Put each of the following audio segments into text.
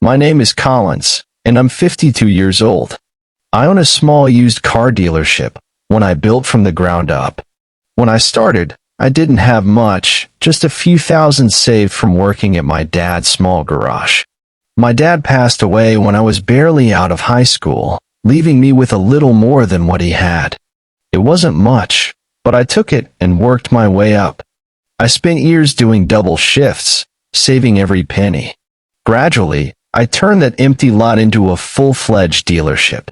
My name is Collins, and I'm 52 years old. I own a small used car dealership, one I built from the ground up. When I started, I didn't have much, just a few thousand saved from working at my dad's small garage. My dad passed away when I was barely out of high school, leaving me with a little more than what he had. It wasn't much, but I took it and worked my way up. I spent years doing double shifts, saving every penny. Gradually, I turned that empty lot into a full-fledged dealership.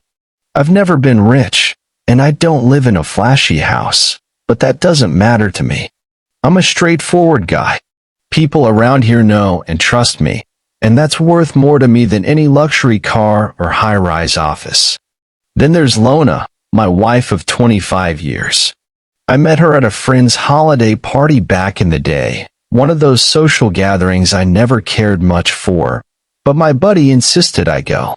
I've never been rich, and I don't live in a flashy house, but that doesn't matter to me. I'm a straightforward guy. People around here know and trust me, and that's worth more to me than any luxury car or high-rise office. Then there's Lona, my wife of 25 years. I met her at a friend's holiday party back in the day, one of those social gatherings I never cared much for, but my buddy insisted I go.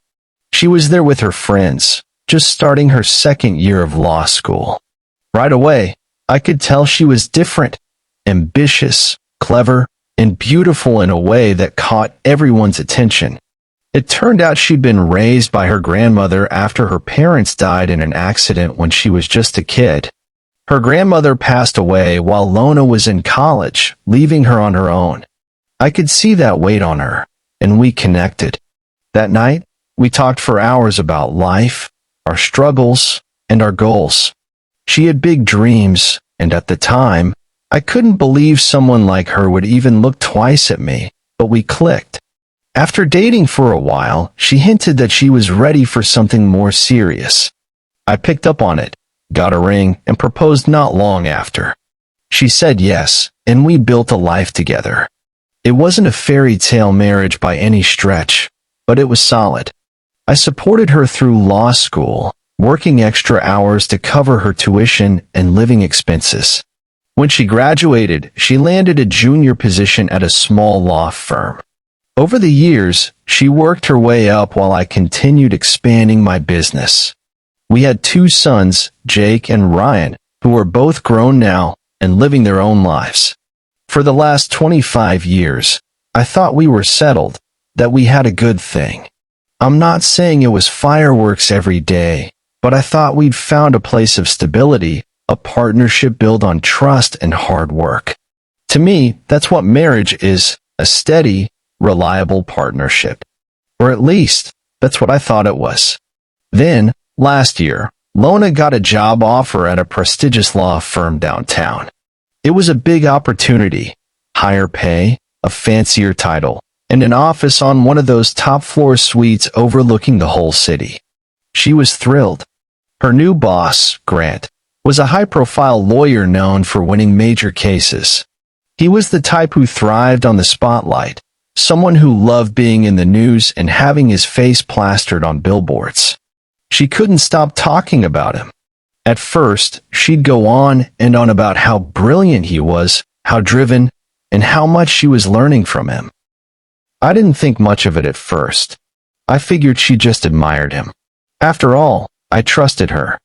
She was there with her friends, just starting her second year of law school. Right away, I could tell she was different, ambitious, clever, and beautiful in a way that caught everyone's attention. It turned out she'd been raised by her grandmother after her parents died in an accident when she was just a kid. Her grandmother passed away while Lona was in college, leaving her on her own. I could see that weight on her, and we connected. That night, we talked for hours about life, our struggles, and our goals. She had big dreams, and at the time, I couldn't believe someone like her would even look twice at me, but we clicked. After dating for a while, she hinted that she was ready for something more serious. I picked up on it, got a ring, and proposed not long after. She said yes, and we built a life together. It wasn't a fairy tale marriage by any stretch, but it was solid. I supported her through law school, working extra hours to cover her tuition and living expenses. When she graduated, she landed a junior position at a small law firm. Over the years, she worked her way up while I continued expanding my business. We had 2 sons, Jake and Ryan, who are both grown now and living their own lives. For the last 25 years, I thought we were settled, that we had a good thing. I'm not saying it was fireworks every day, but I thought we'd found a place of stability, a partnership built on trust and hard work. To me, that's what marriage is, a steady, reliable partnership. Or at least, that's what I thought it was. Then, last year, Lona got a job offer at a prestigious law firm downtown. It was a big opportunity, higher pay, a fancier title, and an office on one of those top-floor suites overlooking the whole city. She was thrilled. Her new boss, Grant, was a high-profile lawyer known for winning major cases. He was the type who thrived on the spotlight, someone who loved being in the news and having his face plastered on billboards. She couldn't stop talking about him. At first, she'd go on and on about how brilliant he was, how driven, and how much she was learning from him. I didn't think much of it at first. I figured she just admired him. After all, I trusted her.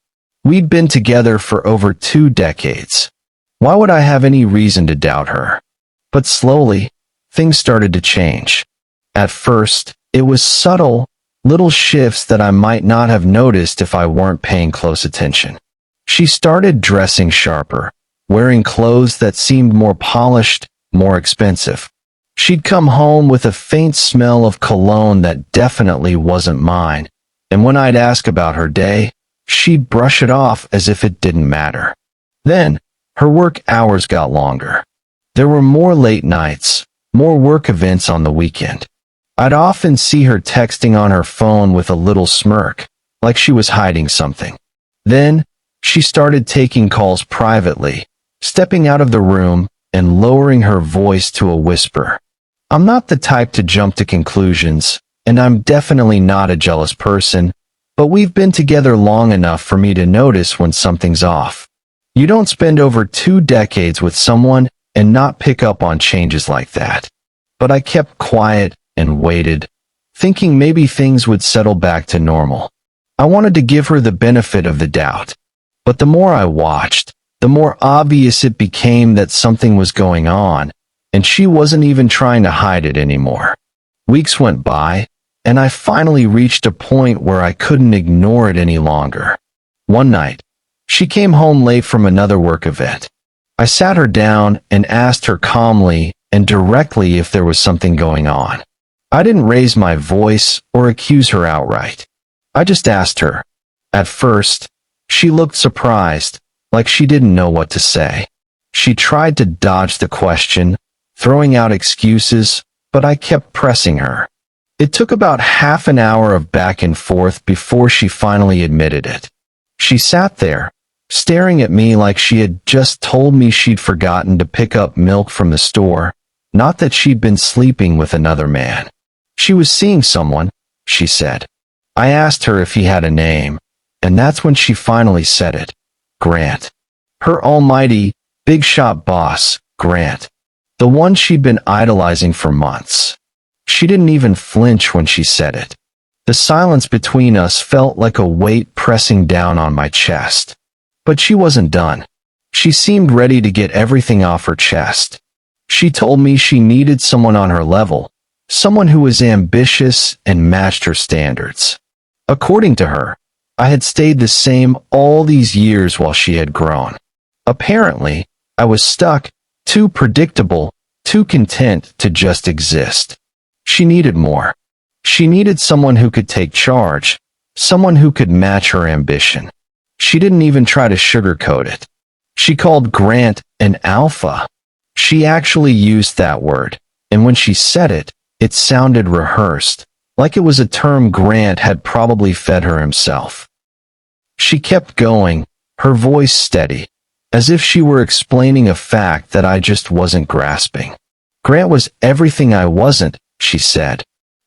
We'd been together for over 2 decades. Why would I have any reason to doubt her? But slowly, things started to change. At first, it was subtle, little shifts that I might not have noticed if I weren't paying close attention. She started dressing sharper, wearing clothes that seemed more polished, more expensive. She'd come home with a faint smell of cologne that definitely wasn't mine, and when I'd ask about her day, she'd brush it off as if it didn't matter. Then, her work hours got longer. There were more late nights, more work events on the weekend. I'd often see her texting on her phone with a little smirk, like she was hiding something. Then, she started taking calls privately, stepping out of the room and lowering her voice to a whisper. I'm not the type to jump to conclusions, and I'm definitely not a jealous person, but we've been together long enough for me to notice when something's off. You don't spend over 2 decades with someone and not pick up on changes like that. But I kept quiet and waited, thinking maybe things would settle back to normal. I wanted to give her the benefit of the doubt. But the more I watched, the more obvious it became that something was going on, and she wasn't even trying to hide it anymore. Weeks went by, and I finally reached a point where I couldn't ignore it any longer. One night, she came home late from another work event. I sat her down and asked her calmly and directly if there was something going on. I didn't raise my voice or accuse her outright. I just asked her. At first, she looked surprised, like she didn't know what to say. She tried to dodge the question, throwing out excuses, but I kept pressing her. It took about half an hour of back and forth before she finally admitted it. She sat there, staring at me like she had just told me she'd forgotten to pick up milk from the store, not that she'd been sleeping with another man. She was seeing someone, she said. I asked her if he had a name, and that's when she finally said it. Grant. Her almighty, big shot boss, Grant. The one she'd been idolizing for months. She didn't even flinch when she said it. The silence between us felt like a weight pressing down on my chest. But she wasn't done. She seemed ready to get everything off her chest. She told me she needed someone on her level, someone who was ambitious and matched her standards. According to her, I had stayed the same all these years while she had grown. Apparently, I was stuck, too predictable, too content to just exist. She needed more. She needed someone who could take charge, someone who could match her ambition. She didn't even try to sugarcoat it. She called Grant an alpha. She actually used that word, and when she said it, it sounded rehearsed, like it was a term Grant had probably fed her himself. She kept going, her voice steady, as if she were explaining a fact that I just wasn't grasping. Grant was everything I wasn't, she said.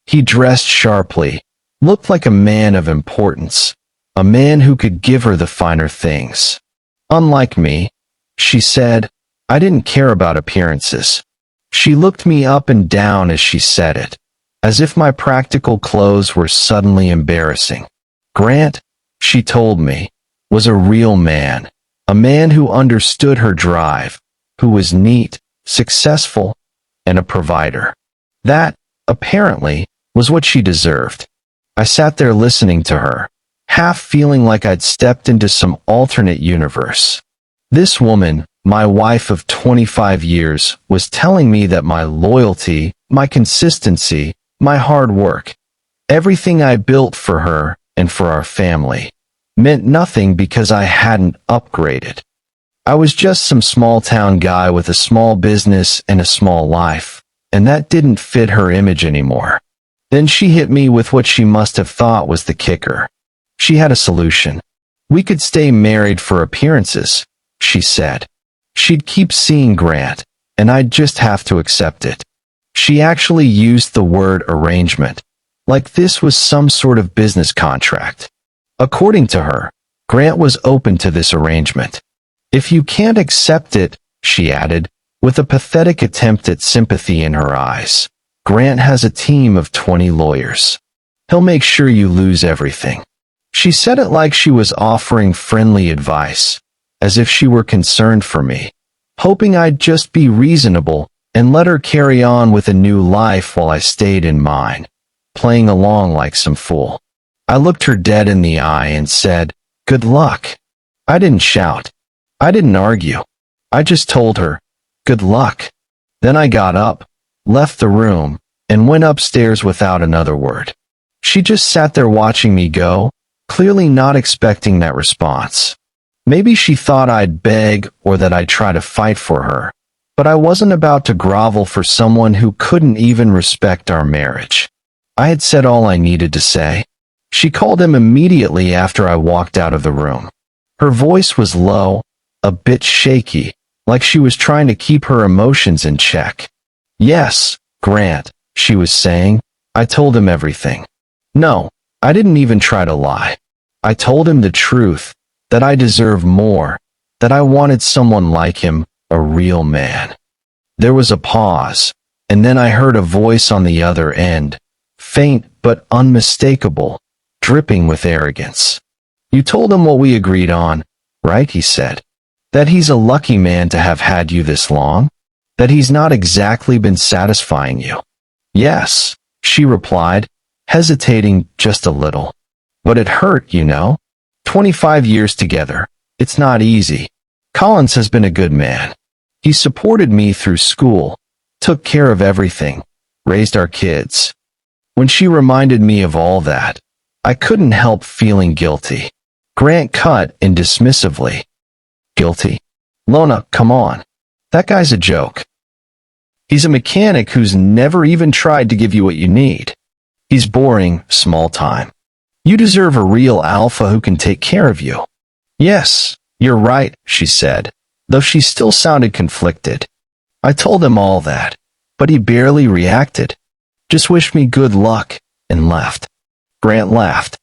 He dressed sharply, looked like a man of importance, a man who could give her the finer things. Unlike me, she said, I didn't care about appearances. She looked me up and down as she said it, as if my practical clothes were suddenly embarrassing. Grant, she told me, was a real man, a man who understood her drive, who was neat, successful, and a provider. That, apparently, was what she deserved. I sat there listening to her, half feeling like I'd stepped into some alternate universe. This woman, my wife of 25 years, was telling me that my loyalty, my consistency, my hard work, everything I built for her and for our family, meant nothing because I hadn't upgraded. I was just some small-town guy with a small business and a small life, and that didn't fit her image anymore. Then she hit me with what she must have thought was the kicker. She had a solution. We could stay married for appearances, she said. She'd keep seeing Grant, and I'd just have to accept it. She actually used the word arrangement, like this was some sort of business contract. According to her, Grant was open to this arrangement. If you can't accept it, she added, with a pathetic attempt at sympathy in her eyes, Grant has a team of 20 lawyers. He'll make sure you lose everything. She said it like she was offering friendly advice, as if she were concerned for me, hoping I'd just be reasonable and let her carry on with a new life while I stayed in mine, playing along like some fool. I looked her dead in the eye and said, "Good luck." I didn't shout. I didn't argue. I just told her, "Good luck." Then I got up, left the room, and went upstairs without another word. She just sat there watching me go, clearly not expecting that response. Maybe she thought I'd beg or that I'd try to fight for her, but I wasn't about to grovel for someone who couldn't even respect our marriage. I had said all I needed to say. She called him immediately after I walked out of the room. Her voice was low, a bit shaky, like she was trying to keep her emotions in check. "Yes, Grant," she was saying. I told him everything. No, I didn't even try to lie. I told him the truth, that I deserve more, that I wanted someone like him, a real man. There was a pause, and then I heard a voice on the other end, faint but unmistakable, dripping with arrogance. "You told him what we agreed on, right?" he said. "That he's a lucky man to have had you this long? That he's not exactly been satisfying you?" "Yes," she replied, hesitating just a little. But it hurt, 25 years together. It's not easy. Collins has been a good man. He supported me through school, took care of everything, raised our kids. When she reminded me of all that, I couldn't help feeling guilty. Grant cut in dismissively. Guilty? Lona, come on. That guy's a joke. He's a mechanic who's never even tried to give you what you need. He's boring, small time. You deserve a real alpha who can take care of you. Yes, you're right, she said, though she still sounded conflicted. I told him all that, but he barely reacted. Just wished me good luck and left. Grant laughed.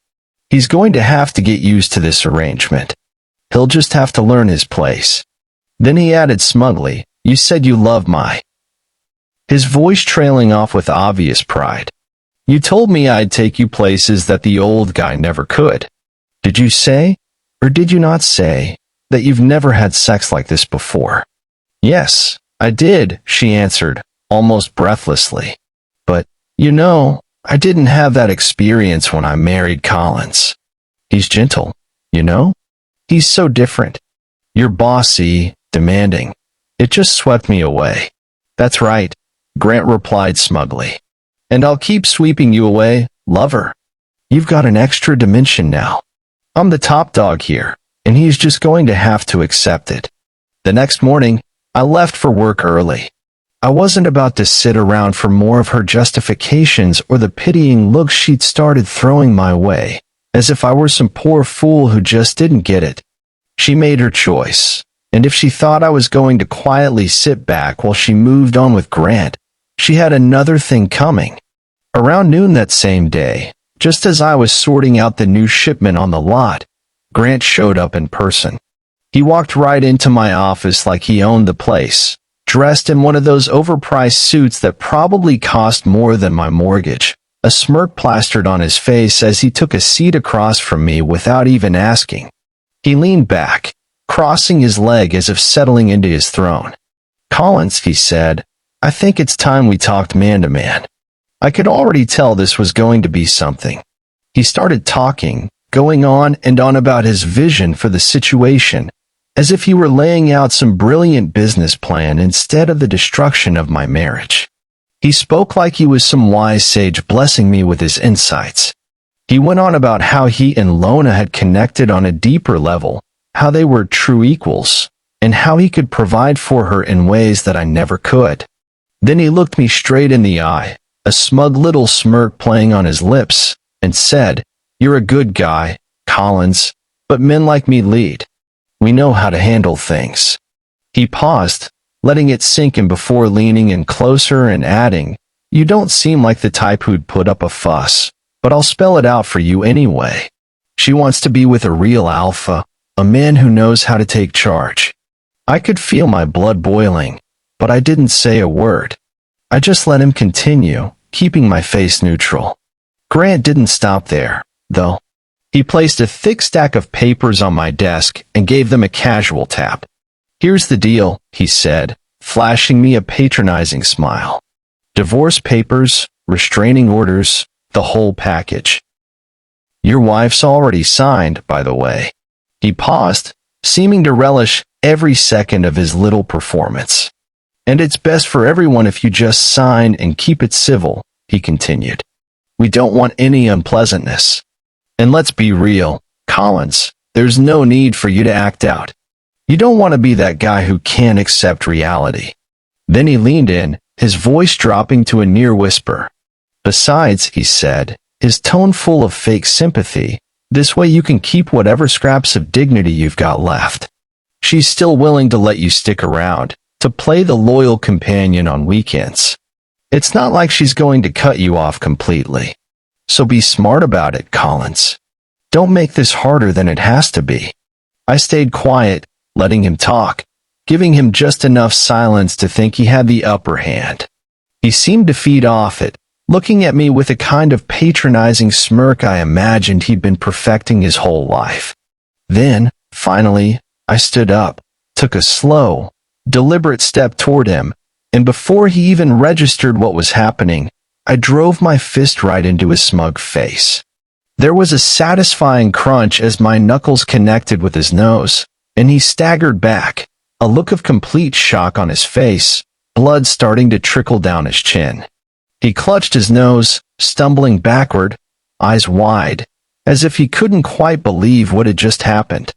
He's going to have to get used to this arrangement. He'll just have to learn his place. Then he added smugly, you said you love my... His voice trailing off with obvious pride. You told me I'd take you places that the old guy never could. Did you say, or did you not say, that you've never had sex like this before? Yes, I did, she answered, almost breathlessly. But, I didn't have that experience when I married Collins. He's gentle, He's so different. You're bossy, demanding. It just swept me away. That's right, Grant replied smugly. And I'll keep sweeping you away, lover. You've got an extra dimension now. I'm the top dog here, and he's just going to have to accept it. The next morning, I left for work early. I wasn't about to sit around for more of her justifications or the pitying looks she'd started throwing my way, as if I were some poor fool who just didn't get it. She made her choice, and if she thought I was going to quietly sit back while she moved on with Grant, she had another thing coming. Around noon that same day, just as I was sorting out the new shipment on the lot, Grant showed up in person. He walked right into my office like he owned the place, dressed in one of those overpriced suits that probably cost more than my mortgage, a smirk plastered on his face as he took a seat across from me without even asking. He leaned back, crossing his leg as if settling into his throne. Collins, he said, I think it's time we talked man to man. I could already tell this was going to be something. He started talking, going on and on about his vision for the situation, as if he were laying out some brilliant business plan instead of the destruction of my marriage. He spoke like he was some wise sage blessing me with his insights. He went on about how he and Lona had connected on a deeper level, how they were true equals, and how he could provide for her in ways that I never could. Then he looked me straight in the eye, a smug little smirk playing on his lips, and said, You're a good guy, Collins, but men like me lead. We know how to handle things. He paused, letting it sink in before leaning in closer and adding, You don't seem like the type who'd put up a fuss, but I'll spell it out for you anyway. She wants to be with a real alpha, a man who knows how to take charge. I could feel my blood boiling, but I didn't say a word. I just let him continue, keeping my face neutral. Grant didn't stop there, though. He placed a thick stack of papers on my desk and gave them a casual tap. Here's the deal, he said, flashing me a patronizing smile. Divorce papers, restraining orders, the whole package. Your wife's already signed, by the way. He paused, seeming to relish every second of his little performance. And it's best for everyone if you just sign and keep it civil, he continued. We don't want any unpleasantness. And let's be real, Collins, there's no need for you to act out. You don't want to be that guy who can't accept reality. Then he leaned in, his voice dropping to a near whisper. Besides, he said, his tone full of fake sympathy, this way you can keep whatever scraps of dignity you've got left. She's still willing to let you stick around, to play the loyal companion on weekends. It's not like she's going to cut you off completely. So be smart about it, Collins. Don't make this harder than it has to be. I stayed quiet, letting him talk, giving him just enough silence to think he had the upper hand. He seemed to feed off it, looking at me with a kind of patronizing smirk I imagined he'd been perfecting his whole life. Then, finally, I stood up, took a slow, deliberate step toward him, and before he even registered what was happening, I drove my fist right into his smug face. There was a satisfying crunch as my knuckles connected with his nose, and he staggered back, a look of complete shock on his face, blood starting to trickle down his chin. He clutched his nose, stumbling backward, eyes wide, as if he couldn't quite believe what had just happened.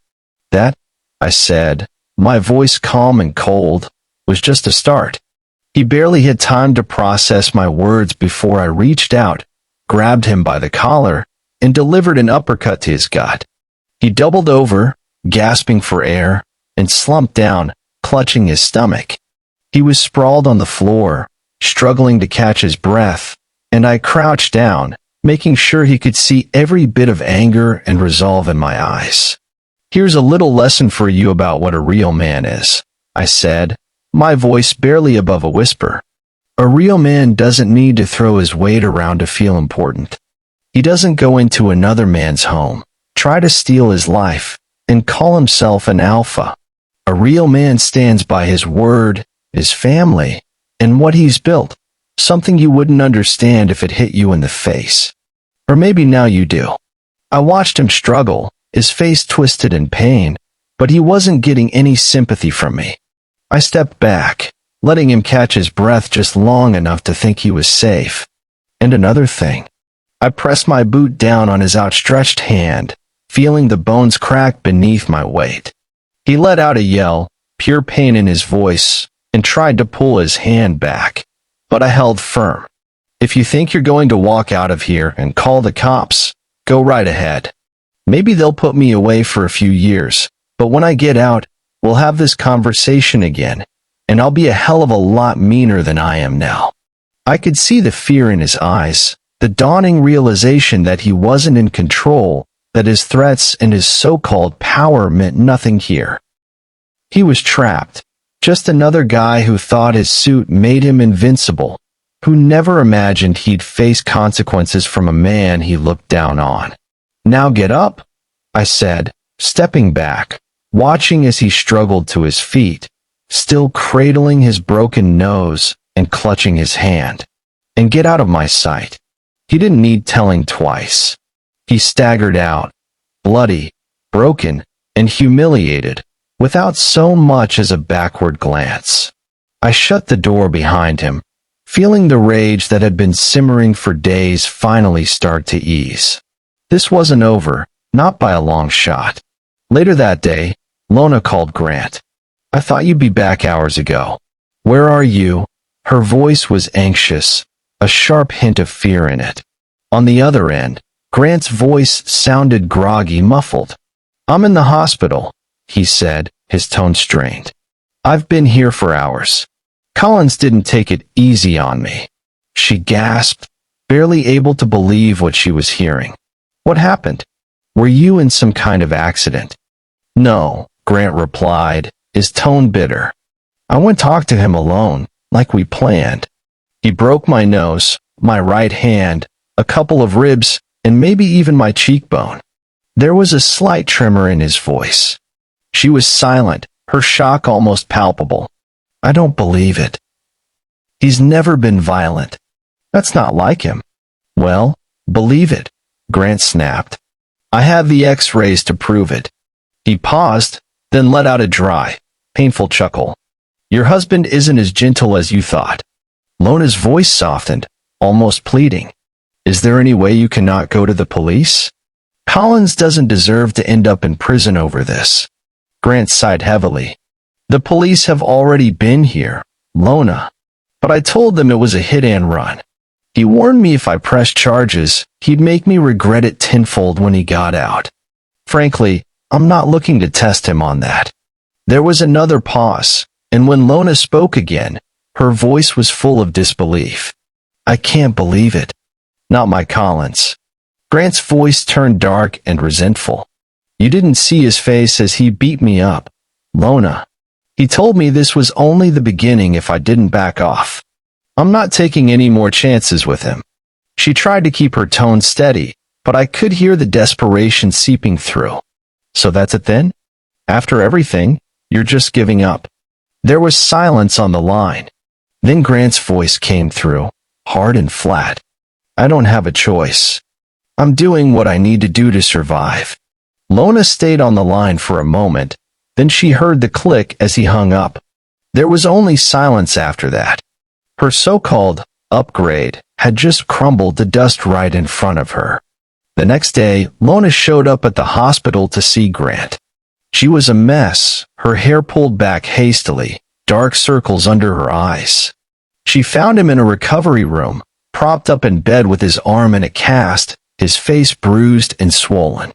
That, I said, my voice calm and cold, was just a start. He barely had time to process my words before I reached out, grabbed him by the collar, and delivered an uppercut to his gut. He doubled over, gasping for air, and slumped down, clutching his stomach. He was sprawled on the floor, struggling to catch his breath, and I crouched down, making sure he could see every bit of anger and resolve in my eyes. "Here's a little lesson for you about what a real man is," I said, my voice barely above a whisper. "A real man doesn't need to throw his weight around to feel important. He doesn't go into another man's home, try to steal his life, and call himself an alpha. A real man stands by his word, his family, and what he's built, something you wouldn't understand if it hit you in the face. Or maybe now you do." I watched him struggle, his face twisted in pain, but he wasn't getting any sympathy from me. I stepped back, letting him catch his breath just long enough to think he was safe. And another thing. I pressed my boot down on his outstretched hand, feeling the bones crack beneath my weight. He let out a yell, pure pain in his voice, and tried to pull his hand back. But I held firm. "If you think you're going to walk out of here and call the cops, go right ahead. Maybe they'll put me away for a few years, but when I get out, we'll have this conversation again, and I'll be a hell of a lot meaner than I am now." I could see the fear in his eyes, the dawning realization that he wasn't in control, that his threats and his so-called power meant nothing here. He was trapped, just another guy who thought his suit made him invincible, who never imagined he'd face consequences from a man he looked down on. "Now get up," I said, stepping back, watching as he struggled to his feet, still cradling his broken nose and clutching his hand. "And get out of my sight." He didn't need telling twice. He staggered out, bloody, broken, and humiliated, without so much as a backward glance. I shut the door behind him, feeling the rage that had been simmering for days finally start to ease. This wasn't over, not by a long shot. Later that day, Lona called Grant. "I thought you'd be back hours ago. Where are you?" Her voice was anxious, a sharp hint of fear in it. On the other end, Grant's voice sounded groggy, muffled. "I'm in the hospital," he said, his tone strained. "I've been here for hours." Collins didn't take it easy on me. She gasped, barely able to believe what she was hearing. "What happened? Were you in some kind of accident?" "No," Grant replied, his tone bitter. "I went to talk to him alone, like we planned. He broke my nose, my right hand, a couple of ribs, and maybe even my cheekbone." There was a slight tremor in his voice. She was silent, her shock almost palpable. "I don't believe it. He's never been violent. That's not like him." "Well, believe it," Grant snapped. "I have the X-rays to prove it." He paused, then let out a dry, painful chuckle. "Your husband isn't as gentle as you thought." Lona's voice softened, almost pleading. "Is there any way you cannot go to the police? Collins doesn't deserve to end up in prison over this." Grant sighed heavily. "The police have already been here, Lona. But I told them it was a hit and run. He warned me if I pressed charges, he'd make me regret it tenfold when he got out. Frankly, I'm not looking to test him on that." There was another pause, and when Lona spoke again, her voice was full of disbelief. "I can't believe it. Not my Collins." Grant's voice turned dark and resentful. "You didn't see his face as he beat me up, Lona. He told me this was only the beginning if I didn't back off. I'm not taking any more chances with him." She tried to keep her tone steady, but I could hear the desperation seeping through. "So that's it then? After everything, you're just giving up?" There was silence on the line. Then Grant's voice came through. hard and flat. I don't have a choice. I'm doing what I need to do to survive. Lona stayed on the line for a moment, then she heard the click as he hung up. There was only silence after that. Her so-called upgrade had just crumbled to dust right in front of her. The next day, Lona showed up at the hospital to see Grant. She was a mess, her hair pulled back hastily, dark circles under her eyes. She found him in a recovery room, propped up in bed with his arm in a cast, his face bruised and swollen.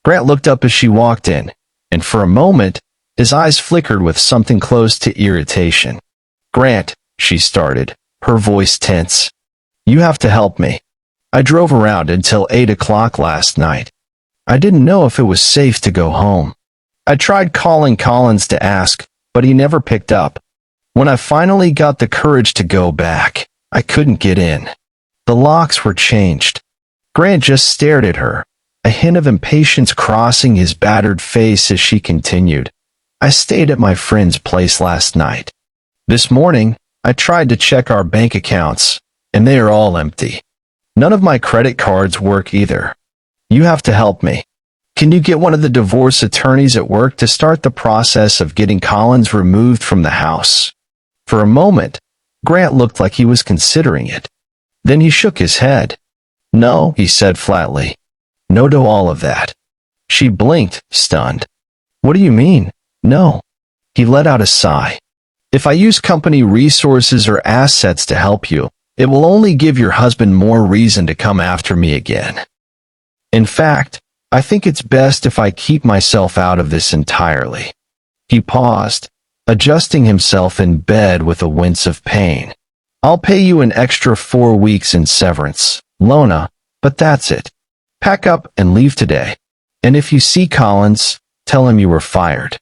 Grant looked up as she walked in, and for a moment, his eyes flickered with something close to irritation. "Grant," she started, her voice tense. "You have to help me. I drove around until 8 o'clock last night. I didn't know if it was safe to go home. I tried calling Collins to ask, but he never picked up. When I finally got the courage to go back, I couldn't get in. The locks were changed." Grant just stared at her, a hint of impatience crossing his battered face as she continued. "I stayed at my friend's place last night. This morning, I tried to check our bank accounts, and they are all empty. None of my credit cards work either. You have to help me. Can you get one of the divorce attorneys at work to start the process of getting Collins removed from the house?" For a moment, Grant looked like he was considering it. Then he shook his head. "No," he said flatly. "No to all of that." She blinked, stunned. "What do you mean, no?" He let out a sigh. "If I use company resources or assets to help you, it will only give your husband more reason to come after me again. In fact, I think it's best if I keep myself out of this entirely." He paused, adjusting himself in bed with a wince of pain. "I'll pay you an extra 4 weeks in severance, Lona, but that's it. Pack up and leave today. And if you see Collins, tell him you were fired.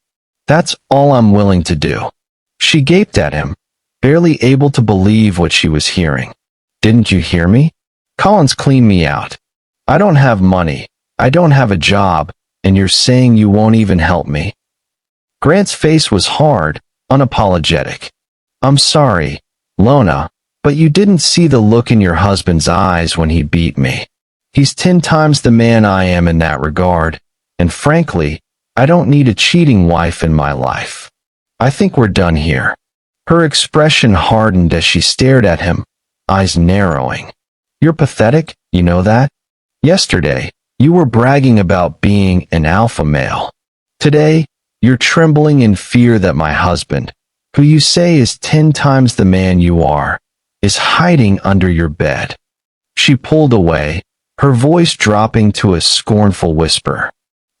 That's all I'm willing to do." She gaped at him, barely able to believe what she was hearing. "Didn't you hear me? Collins cleaned me out. I don't have money, I don't have a job, and you're saying you won't even help me?" Grant's face was hard, unapologetic. "I'm sorry, Lona, but you didn't see the look in your husband's eyes when he beat me. He's 10 times the man I am in that regard, and frankly, I don't need a cheating wife in my life. I think we're done here." Her expression hardened as she stared at him, eyes narrowing. "You're pathetic, you know that? Yesterday, you were bragging about being an alpha male. Today, you're trembling in fear that my husband, who you say is 10 times the man you are, is hiding under your bed." She pulled away, her voice dropping to a scornful whisper.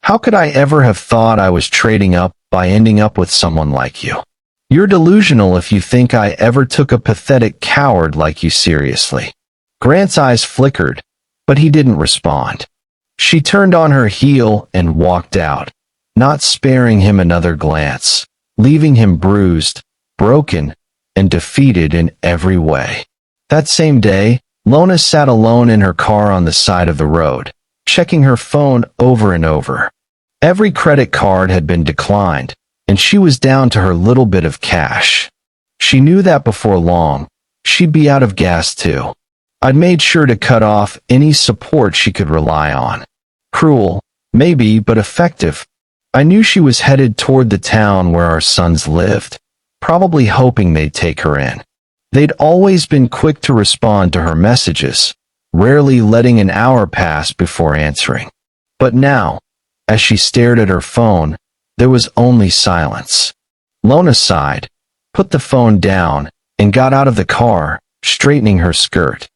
"How could I ever have thought I was trading up by ending up with someone like you? You're delusional if you think I ever took a pathetic coward like you seriously." Grant's eyes flickered, but he didn't respond. She turned on her heel and walked out, not sparing him another glance, leaving him bruised, broken, and defeated in every way. That same day, Lona sat alone in her car on the side of the road, checking her phone over and over. Every credit card had been declined, and she was down to her little bit of cash. She knew that before long, she'd be out of gas too. I'd made sure to cut off any support she could rely on. Cruel, maybe, but effective. I knew she was headed toward the town where our sons lived, probably hoping they'd take her in. They'd always been quick to respond to her messages, rarely letting an hour pass before answering. But now, as she stared at her phone, there was only silence. Lona sighed, put the phone down, and got out of the car, straightening her skirt.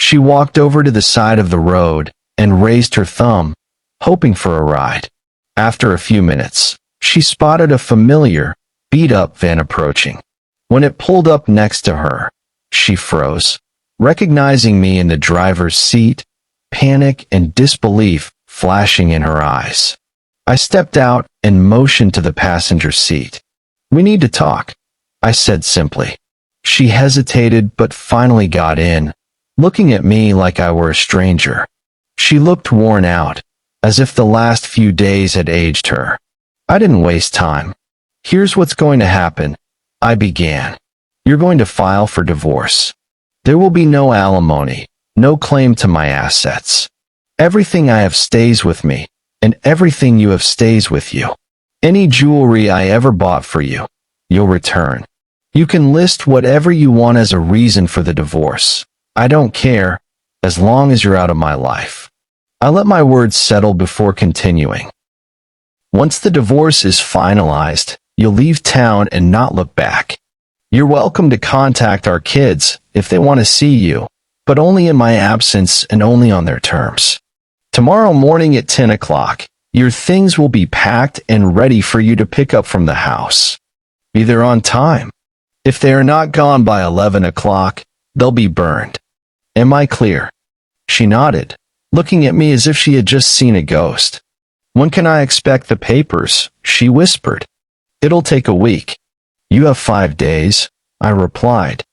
She walked over to the side of the road and raised her thumb, hoping for a ride. After a few minutes, she spotted a familiar, beat-up van approaching. When it pulled up next to her, she froze, recognizing me in the driver's seat, panic and disbelief flashing in her eyes. I stepped out and motioned to the passenger seat. "We need to talk," I said simply. She hesitated but finally got in, looking at me like I were a stranger. She looked worn out, as if the last few days had aged her. I didn't waste time. "Here's what's going to happen," I began. "You're going to file for divorce. There will be no alimony, no claim to my assets. Everything I have stays with me, and everything you have stays with you. Any jewelry I ever bought for you, you'll return. You can list whatever you want as a reason for the divorce. I don't care, as long as you're out of my life. I let my words settle before continuing. Once the divorce is finalized, you'll leave town and not look back. You're welcome to contact our kids if they want to see you, but only in my absence and only on their terms. Tomorrow morning at 10 o'clock, your things will be packed and ready for you to pick up from the house. Be there on time. If they are not gone by 11 o'clock, they'll be burned. Am I clear? She nodded, looking at me as if she had just seen a ghost. When can I expect the papers? She whispered. It'll take a week. You have 5 days, I replied.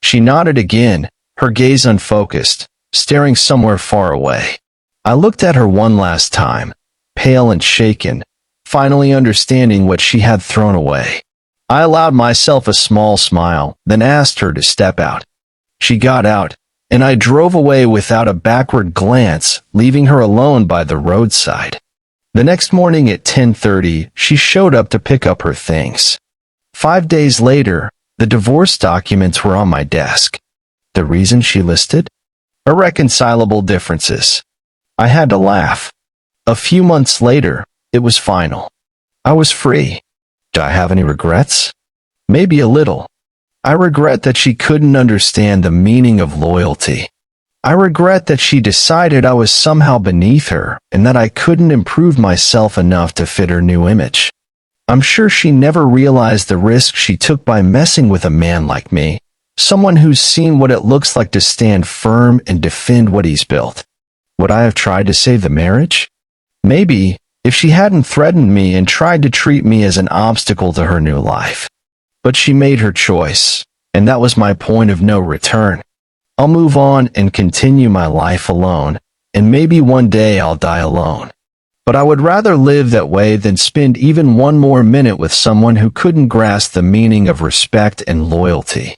She nodded again, her gaze unfocused, staring somewhere far away. I looked at her one last time, pale and shaken, finally understanding what she had thrown away. I allowed myself a small smile, then asked her to step out. She got out, and I drove away without a backward glance, leaving her alone by the roadside. The next morning at 10:30, she showed up to pick up her things. 5 days later, the divorce documents were on my desk. The reason she listed? Irreconcilable differences. I had to laugh. A few months later, it was final. I was free. Do I have any regrets? Maybe a little. I regret that she couldn't understand the meaning of loyalty. I regret that she decided I was somehow beneath her and that I couldn't improve myself enough to fit her new image. I'm sure she never realized the risk she took by messing with a man like me, someone who's seen what it looks like to stand firm and defend what he's built. Would I have tried to save the marriage? Maybe, if she hadn't threatened me and tried to treat me as an obstacle to her new life. But she made her choice, and that was my point of no return. I'll move on and continue my life alone, and maybe one day I'll die alone. But I would rather live that way than spend even one more minute with someone who couldn't grasp the meaning of respect and loyalty.